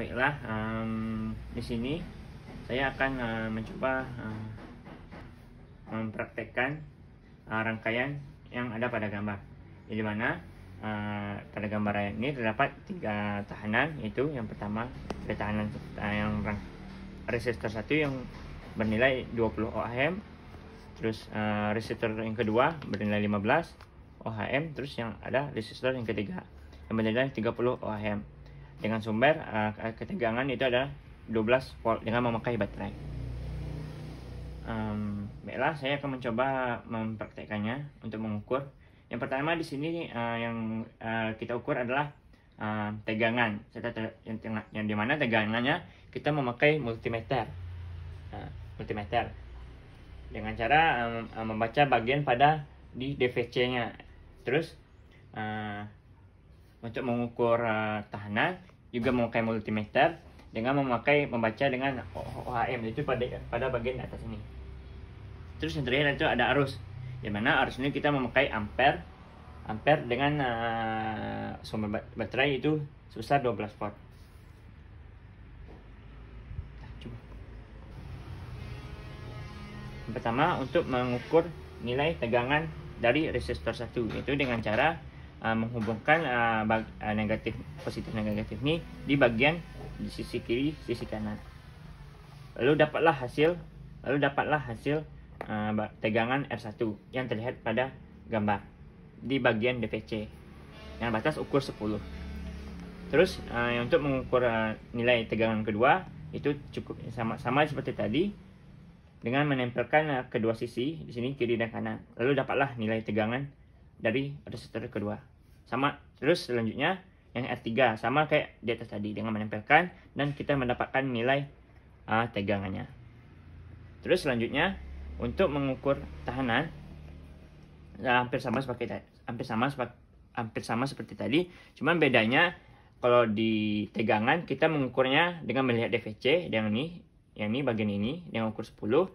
Baiklah, di sini saya akan mencoba mempraktekkan rangkaian yang ada pada gambar. Di mana pada gambar ini terdapat 3 tahanan, yaitu yang pertama ada tahanan yang resistor 1 yang bernilai 20 ohm, terus resistor yang kedua bernilai 15 ohm, terus yang ada resistor yang ketiga yang bernilai 30 ohm dengan sumber ketegangan itu adalah 12 volt dengan memakai baterai. Baiklah, saya akan mencoba mempraktekannya untuk mengukur. Yang pertama di sini yang kita ukur adalah tegangan, yang dimana tegangannya kita memakai multimeter, dengan cara membaca bagian pada di DVC-nya. Terus untuk mengukur tahanan juga memakai multimeter dengan membaca dengan ohm, itu pada bagian atas ini. Terus yang terakhir itu ada arus, di mana arus ini kita memakai ampere dengan sumber baterai itu sebesar 12 volt. Yang pertama, untuk mengukur nilai tegangan dari resistor 1, itu dengan cara menghubungkan positif negatif ini di bagian di sisi kiri, sisi kanan. Lalu dapatlah hasil tegangan R1 yang terlihat pada gambar di bagian DVC yang batas ukur 10. Terus untuk mengukur nilai tegangan kedua itu cukup sama seperti tadi, dengan menempelkan kedua sisi di sini kiri dan kanan. Lalu dapatlah nilai tegangan dari resistor kedua. Sama terus selanjutnya yang R3 sama kayak di atas tadi, dengan menempelkan dan kita mendapatkan nilai tegangannya. Terus selanjutnya untuk mengukur tahanan hampir sama seperti tadi, cuman bedanya kalau di tegangan kita mengukurnya dengan melihat DVC yang ini bagian ini dengan ukur 10,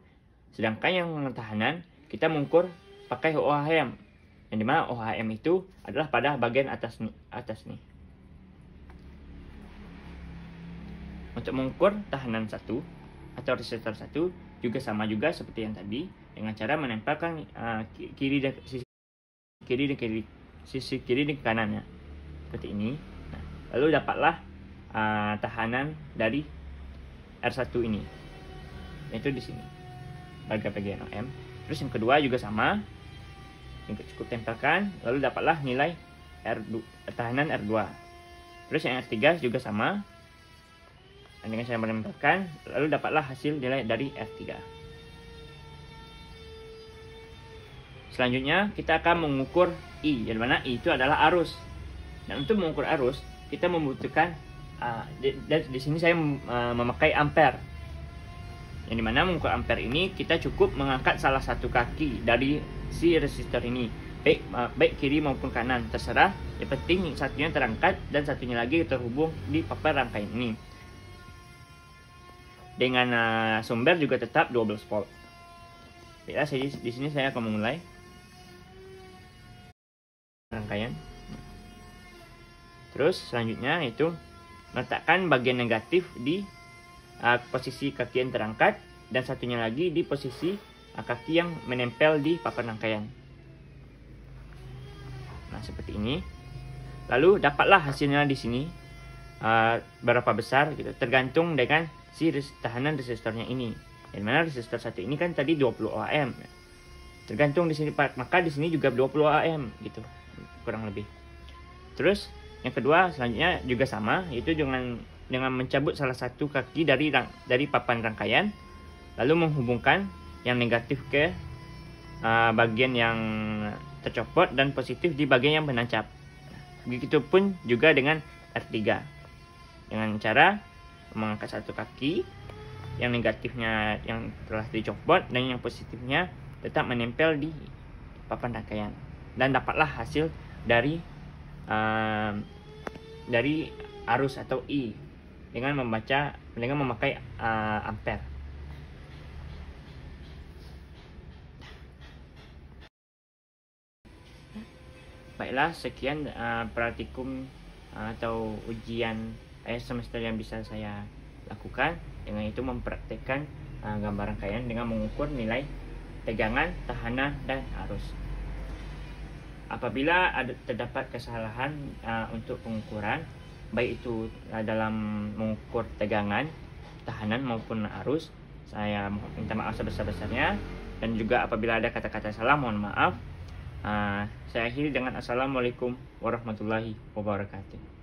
sedangkan yang tahanan kita mengukur pakai ohm, yang dimana ohm itu adalah pada bagian atas nih. Untuk mengukur tahanan 1 atau resistor 1 juga sama seperti yang tadi, dengan cara menempelkan sisi kiri dan kanannya seperti ini. Nah, lalu dapatlah tahanan dari R1 ini, yaitu di sini bagian ohm. Terus yang kedua juga sama, yang cukup tempelkan, lalu dapatlah nilai tahanan R2. Terus yang R3 juga sama, dengan saya menempelkan, lalu dapatlah hasil nilai dari R3. Selanjutnya kita akan mengukur I, yang mana I itu adalah arus. Dan untuk mengukur arus kita membutuhkan di sini saya memakai ampere, yang dimana mengukur ampere ini kita cukup mengangkat salah satu kaki dari si resistor ini, baik kiri maupun kanan, terserah. Yang penting satunya terangkat dan satunya lagi terhubung di papan rangkaian ini. Dengan sumber juga tetap 12 volt. Ya, di sini saya akan memulai rangkaian. Terus selanjutnya itu letakkan bagian negatif di posisi kaki yang terangkat dan satunya lagi di posisi kaki yang menempel di papan rangkaian. Nah, seperti ini. Lalu dapatlah hasilnya di sini berapa besar gitu, tergantung dengan si tahanan resistornya ini. Yang mana resistor 1 ini kan tadi 20 ohm. Tergantung di sini, maka di sini juga 20 ohm gitu, kurang lebih. Terus yang kedua selanjutnya juga sama, yaitu dengan mencabut salah satu kaki dari papan rangkaian, lalu menghubungkan yang negatif ke bagian yang tercopot dan positif di bagian yang menancap. Begitupun juga dengan R3, dengan cara mengangkat satu kaki, yang negatifnya yang telah dicopot dan yang positifnya tetap menempel di papan rangkaian, dan dapatlah hasil dari arus atau I dengan memakai ampere. Baiklah, sekian praktikum atau ujian semester yang bisa saya lakukan, dengan itu mempraktekkan gambar rangkaian dengan mengukur nilai tegangan, tekanan, dan arus. Apabila terdapat kesalahan untuk pengukuran, baik itu dalam mengukur tegangan, tekanan maupun arus, saya minta maaf sebesar-besarnya. Dan juga apabila ada kata-kata salah, mohon maaf. Saya akhiri dengan assalamualaikum warahmatullahi wabarakatuh.